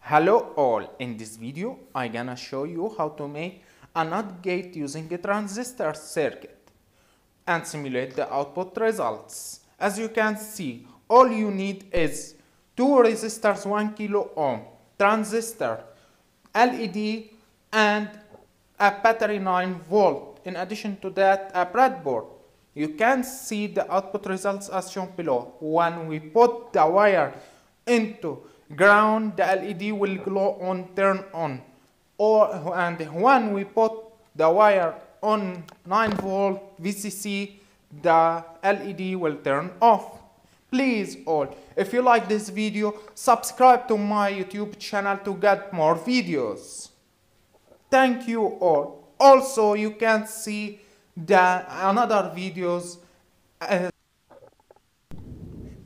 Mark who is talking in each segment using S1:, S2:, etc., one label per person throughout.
S1: Hello all, in this video I'm gonna show you how to make a NOT gate using a transistor circuit and simulate the output results. As you can see, all you need is two resistors 1 kilo ohm, transistor, LED and a battery 9 volt. In addition to that, a breadboard. You can see the output results as shown below. When we put the wire into ground, the LED will glow on, turn on. And when we put the wire on 9 volt VCC, the LED will turn off. Please all, if you like this video, subscribe to my YouTube channel to get more videos. Thank you all. Also, you can see the another videos.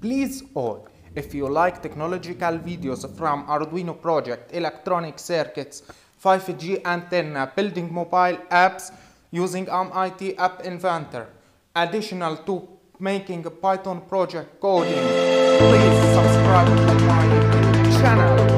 S1: Please all, if you like technological videos from Arduino project, electronic circuits, 5G antenna, building mobile apps using MIT App Inventor, additional to making a Python project coding, please subscribe to my channel.